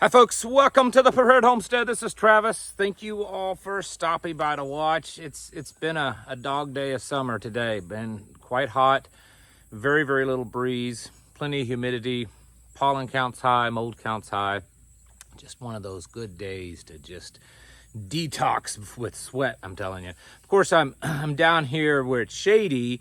Hi folks, welcome to the Prepared Homestead. This is Travis. Thank you all for stopping by to watch. It's been a dog day of summer today. Been quite hot, very little breeze, plenty of humidity, pollen counts high, mold counts high. Just one of those good days to just detox with sweat, I'm telling you. Of course, I'm down here where it's shady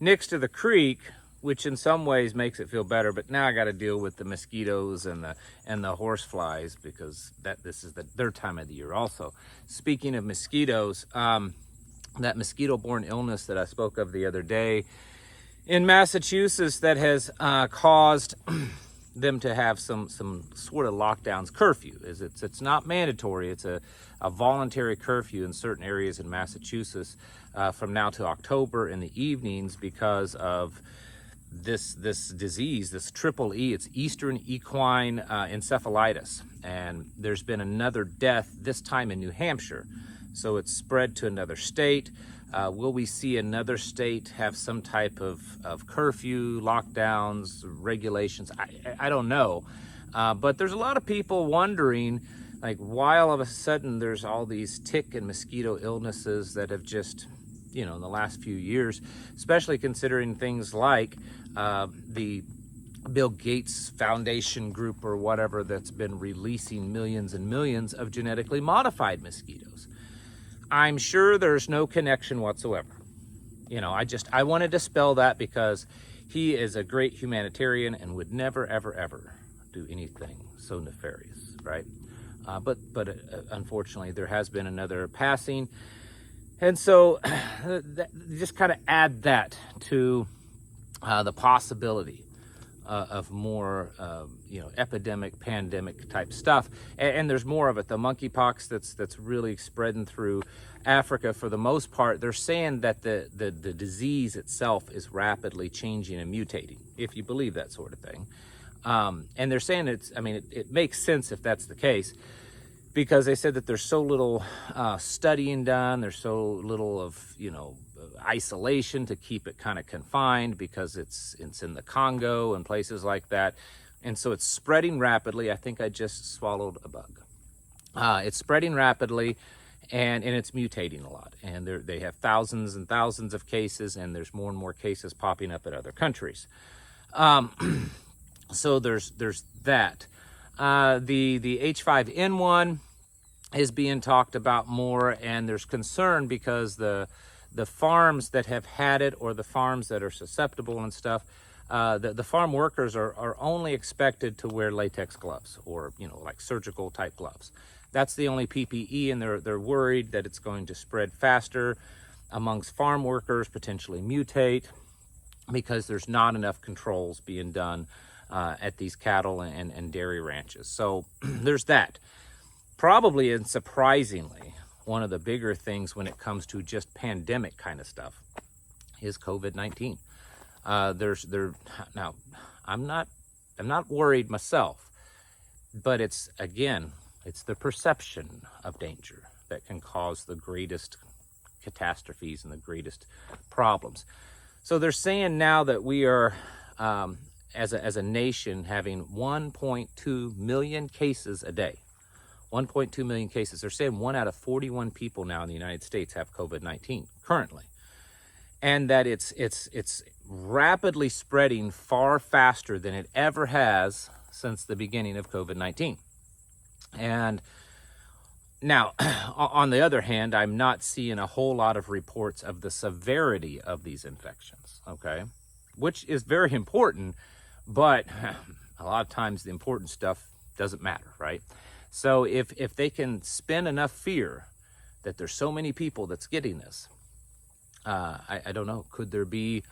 next to the creek, which in some ways makes it feel better, but now I got to deal with the mosquitoes and the horse flies because this is their time of the year also. Speaking of mosquitoes, that mosquito-borne illness that I spoke of the other day in Massachusetts that has caused them to have some sort of lockdowns, curfew. It's not mandatory, it's a voluntary curfew in certain areas in Massachusetts from now to October in the evenings because of this disease, this triple E. It's Eastern equine encephalitis, and there's been another death, this time in New Hampshire, so it's spread to another state. Will we see another state have some type of curfew, lockdowns, regulations? I don't know, but there's a lot of people wondering, like, why all of a sudden there's all these tick and mosquito illnesses that have just, in the last few years, especially considering things like the Bill Gates Foundation group or whatever that's been releasing millions and millions of genetically modified mosquitoes. I'm sure there's no connection whatsoever. I want to dispel that because he is a great humanitarian and would never, ever do anything so nefarious, right? But unfortunately, there has been another passing. And so just kind of add that to the possibility of more, epidemic, pandemic type stuff. And there's more of it. The monkeypox that's really spreading through Africa for the most part. They're saying that the disease itself is rapidly changing and mutating, if you believe that sort of thing. And they're saying it makes sense if that's the case, because they said that there's so little studying done, there's so little of, isolation to keep it kind of confined because it's in the Congo and places like that. And so it's spreading rapidly. I think I just swallowed a bug. It's spreading rapidly and it's mutating a lot. And they have thousands and thousands of cases, and there's more and more cases popping up in other countries. So there's that. The H5N1 is being talked about more, and there's concern because the farms that have had it, or the farms that are susceptible and stuff, the farm workers are only expected to wear latex gloves, or like surgical type gloves. That's the only PPE, and they're worried that it's going to spread faster amongst farm workers, potentially mutate, because there's not enough controls being done at these cattle and dairy ranches. So there's that. Probably, and surprisingly, one of the bigger things when it comes to just pandemic kind of stuff is COVID-19. Now, I'm not worried myself, but it's the perception of danger that can cause the greatest catastrophes and the greatest problems. So they're saying now that we are, as a nation, having 1.2 million cases a day. 1.2 million cases. They're saying 1 out of 41 people now in the United States have COVID-19 currently. And that it's rapidly spreading far faster than it ever has since the beginning of COVID-19. And now, on the other hand, I'm not seeing a whole lot of reports of the severity of these infections, okay? Which is very important, but a lot of times the important stuff doesn't matter, right? So if they can spin enough fear that there's so many people that's getting this, I don't know, could there be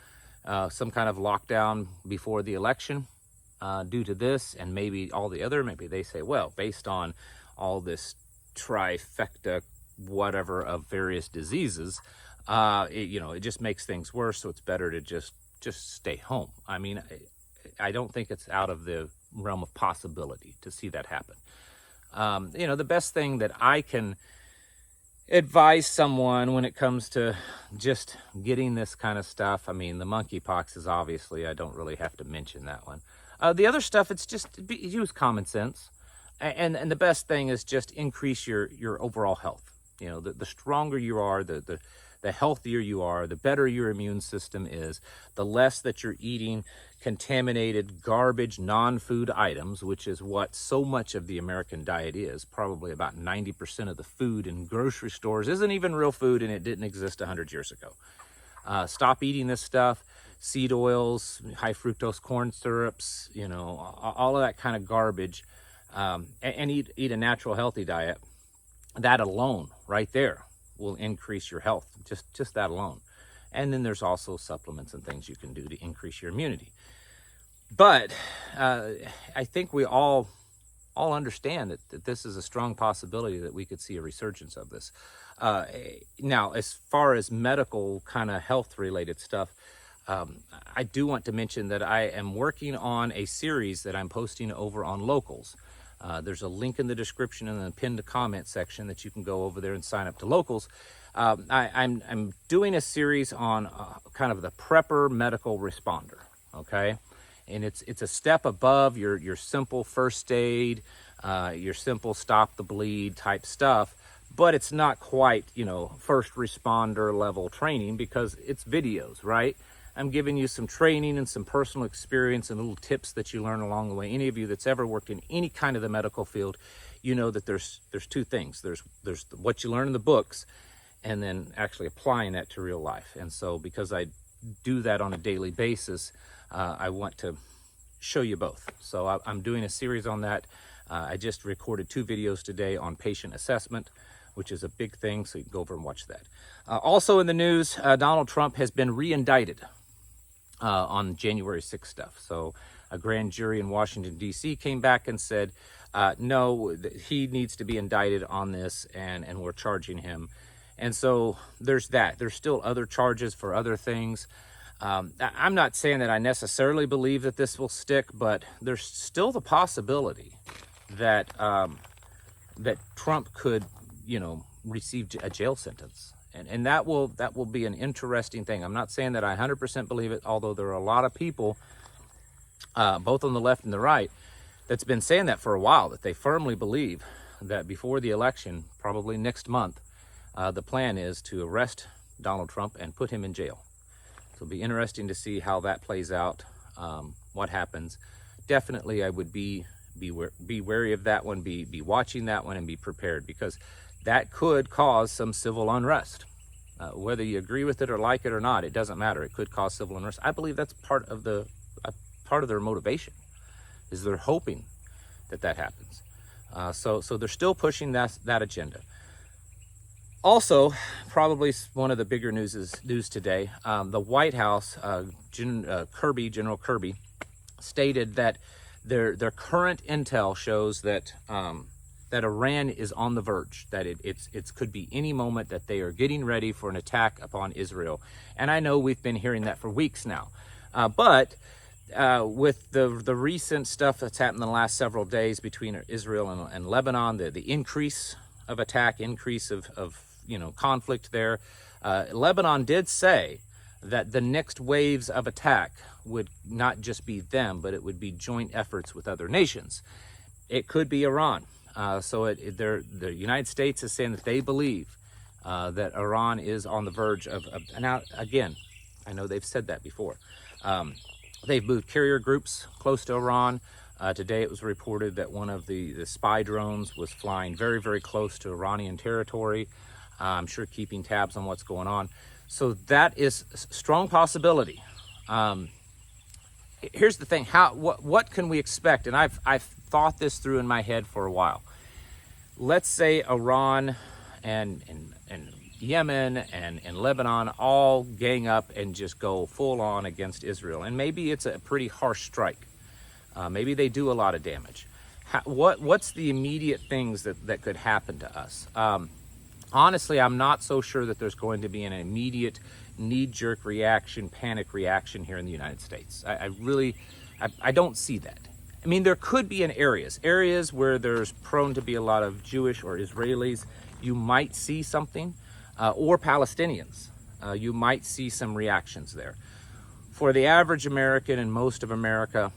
some kind of lockdown before the election due to this, and maybe all the other, maybe they say, well, based on all this trifecta whatever of various diseases, it just makes things worse, so it's better to just stay home. I mean, I don't think it's out of the realm of possibility to see that happen. The best thing that I can advise someone when it comes to just getting this kind of stuff, the monkeypox is obviously, I don't really have to mention that one. The other stuff, it's just use common sense. And the best thing is just increase your overall health. You know, the stronger you are, the healthier you are, the better your immune system is, the less that you're eating contaminated, garbage, non-food items, which is what so much of the American diet is. Probably about 90% of the food in grocery stores isn't even real food, and it didn't exist 100 years ago. Stop eating this stuff. Seed oils, high fructose corn syrups, you know, all of that kind of garbage, and eat a natural, healthy diet. That alone, right there, will increase your health, just that alone. And then there's also supplements and things you can do to increase your immunity. But I think we all understand that this is a strong possibility that we could see a resurgence of this. Now, as far as medical kind of health related stuff, I do want to mention that I am working on a series that I'm posting over on Locals. There's a link in the description and the pinned comment section that you can go over there and sign up to Locals. I'm doing a series on kind of the prepper medical responder, okay? And it's a step above your simple first aid, your simple stop the bleed type stuff, but it's not quite, you know, first responder level training because it's videos, right? I'm giving you some training and some personal experience and little tips that you learn along the way. Any of you that's ever worked in any kind of the medical field, you know that there's two things. There's what you learn in the books, and then actually applying that to real life. And so because I do that on a daily basis, I want to show you both. So I'm doing a series on that. I just recorded 2 videos today on patient assessment, which is a big thing, so you can go over and watch that. Also in the news, Donald Trump has been re-indicted on January 6th stuff. So a grand jury in Washington, D.C. came back and said, no, he needs to be indicted on this, and we're charging him. And so there's that. There's still other charges for other things. I'm not saying that I necessarily believe that this will stick, but there's still the possibility that that Trump could, you know, receive a jail sentence. And that will be an interesting thing. I'm not saying that I 100% believe it, although there are a lot of people, both on the left and the right, that's been saying that for a while, that they firmly believe that before the election, probably next month, the plan is to arrest Donald Trump and put him in jail. So it'll be interesting to see how that plays out, what happens. Definitely, I would be wary of that one, be watching that one, and be prepared, because that could cause some civil unrest. Whether you agree with it or like it or not, it doesn't matter. It could cause civil unrest. I believe that's part of their motivation, is they're hoping that happens. So they're still pushing that agenda. Also, probably one of the bigger news today, the White House, General Kirby, stated that their current intel shows that that Iran is on the verge, that it could be any moment that they are getting ready for an attack upon Israel. And I know we've been hearing that for weeks now. But with the recent stuff that's happened in the last several days between Israel and Lebanon, the increase of attack, increase of conflict there, Lebanon did say that the next waves of attack would not just be them, but it would be joint efforts with other nations. It could be Iran. So the United States is saying that they believe that Iran is on the verge of now, again, I know they've said that before. They've moved carrier groups close to Iran. Today it was reported that one of the spy drones was flying very, very close to Iranian territory. I'm sure keeping tabs on what's going on. So that is a strong possibility. Here's the thing: what can we expect? And I've thought this through in my head for a while. Let's say Iran and Yemen and Lebanon all gang up and just go full on against Israel, and maybe it's a pretty harsh strike. Maybe they do a lot of damage. What's the immediate things that could happen to us? Honestly, I'm not so sure that there's going to be an immediate knee-jerk reaction, panic reaction here in the United States. I don't see that. I mean, there could be in areas where there's prone to be a lot of Jewish or Israelis. You might see something, or Palestinians. You might see some reactions there. For the average American and most of America,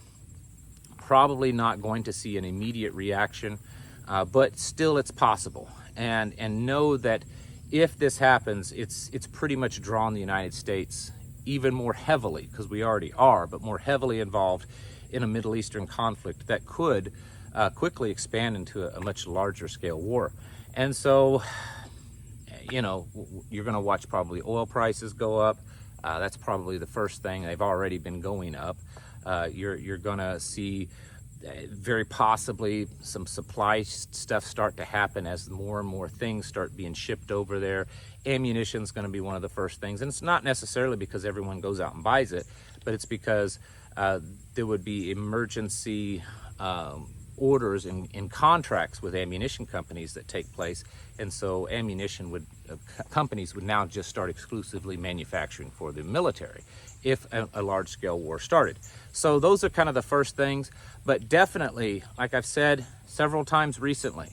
probably not going to see an immediate reaction. but still it's possible. And know that if this happens, it's pretty much drawn the United States even more heavily, because we already are, but more heavily involved in a Middle Eastern conflict that could quickly expand into a much larger scale war. And so, you know, you're going to watch probably oil prices go up. That's probably the first thing. They've already been going up. You're going to see very possibly some supply stuff start to happen as more and more things start being shipped over there. Ammunition is going to be one of the first things, and it's not necessarily because everyone goes out and buys it, but it's because there would be emergency orders in contracts with ammunition companies that take place, and so ammunition would companies would now just start exclusively manufacturing for the military if a large-scale war started. So those are kind of the first things, but definitely, like I've said several times recently,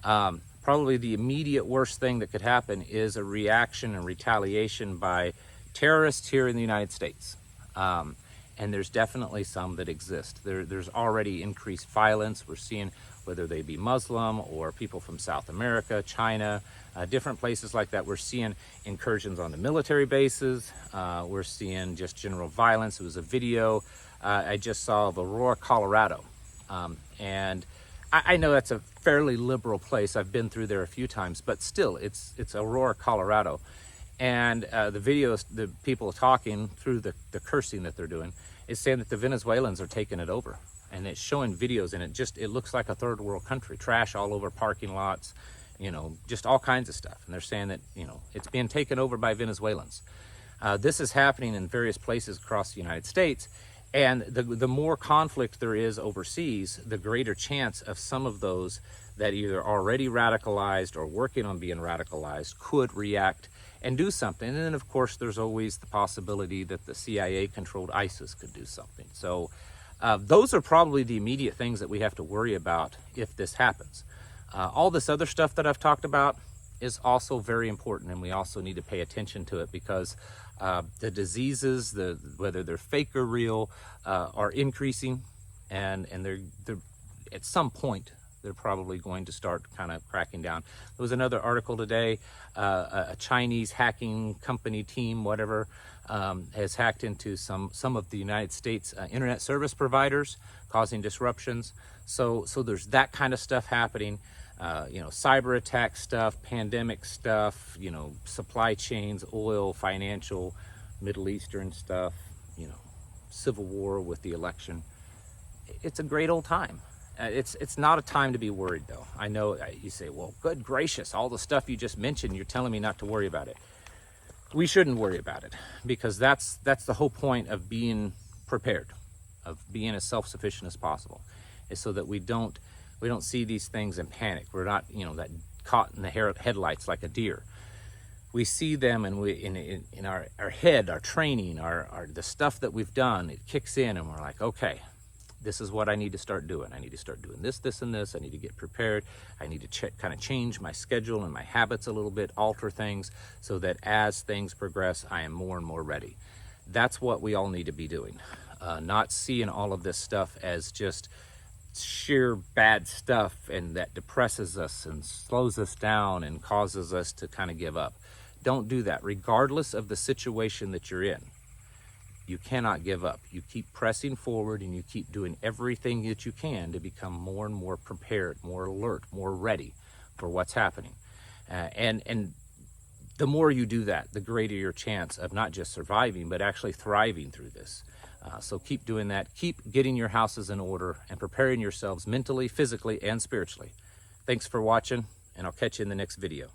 probably the immediate worst thing that could happen is a reaction and retaliation by terrorists here in the United States. And there's definitely some that exist. There's already increased violence. We're seeing, whether they be Muslim or people from South America, China, different places like that. We're seeing incursions on the military bases. We're seeing just general violence. It was a video I just saw of Aurora, Colorado. And I know that's a fairly liberal place. I've been through there a few times, but still, it's Aurora, Colorado. And the videos, the people talking through the cursing that they're doing, is saying that the Venezuelans are taking it over. And it's showing videos, and it looks like a third world country. Trash all over parking lots, you know, just all kinds of stuff. And they're saying that, you know, it's being taken over by Venezuelans. This is happening in various places across the United States. And the more conflict there is overseas, the greater chance of some of those that either already radicalized or working on being radicalized could react and do something. And then, of course, there's always the possibility that the CIA-controlled ISIS could do something. So those are probably the immediate things that we have to worry about if this happens. All this other stuff that I've talked about is also very important, and we also need to pay attention to it, because the diseases, whether they're fake or real, are increasing, and they're at some point they're probably going to start kind of cracking down. There was another article today, a Chinese hacking company team, whatever, has hacked into some of the United States internet service providers, causing disruptions. So there's that kind of stuff happening. You know, cyber attack stuff, pandemic stuff, you know, supply chains, oil, financial, Middle Eastern stuff, you know, civil war with the election. It's a great old time. It's not a time to be worried, though. I know you say, well, good gracious, all the stuff you just mentioned, you're telling me not to worry about it. We shouldn't worry about it, because that's the whole point of being prepared, of being as self-sufficient as possible, is so that we don't see these things and panic. We're not, you know, that caught in the headlights like a deer. We see them, and in our head, our training, the stuff that we've done, it kicks in, and we're like, okay, this is what I need to start doing. I need to start doing this, this, and this. I need to get prepared. I need to kind of change my schedule and my habits a little bit, alter things, so that as things progress, I am more and more ready. That's what we all need to be doing. Not seeing all of this stuff as just sheer bad stuff, and that depresses us and slows us down and causes us to kind of give up. Don't do that, regardless of the situation that you're in. You cannot give up. You keep pressing forward, and you keep doing everything that you can to become more and more prepared, more alert, more ready for what's happening. And the more you do that, the greater your chance of not just surviving, but actually thriving through this. So keep doing that. Keep getting your houses in order and preparing yourselves mentally, physically, and spiritually. Thanks for watching, and I'll catch you in the next video.